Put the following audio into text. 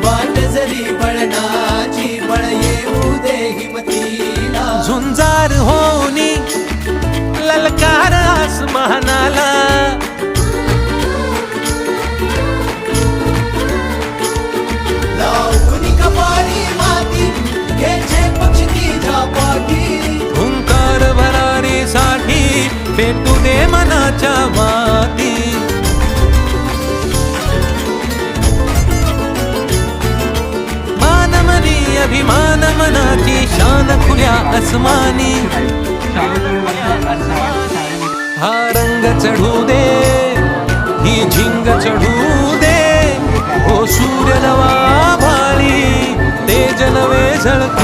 वाट जरी पळणाची बळ येऊ दे हिमतीला झुंजार होनी ललकार आसमानाला लावणी कपाळी माती घ्यायचे पक्षी तिच्या पाठी हुंकार भरारीसाठी पेटू दे मनाच्या वाती मानमनी अभिमान मनाची शान खुल्या आसमानी हा रंग चढू दे ही झिंग चढू दे ओ सूर्य नवा भाळी तेज नवे झळक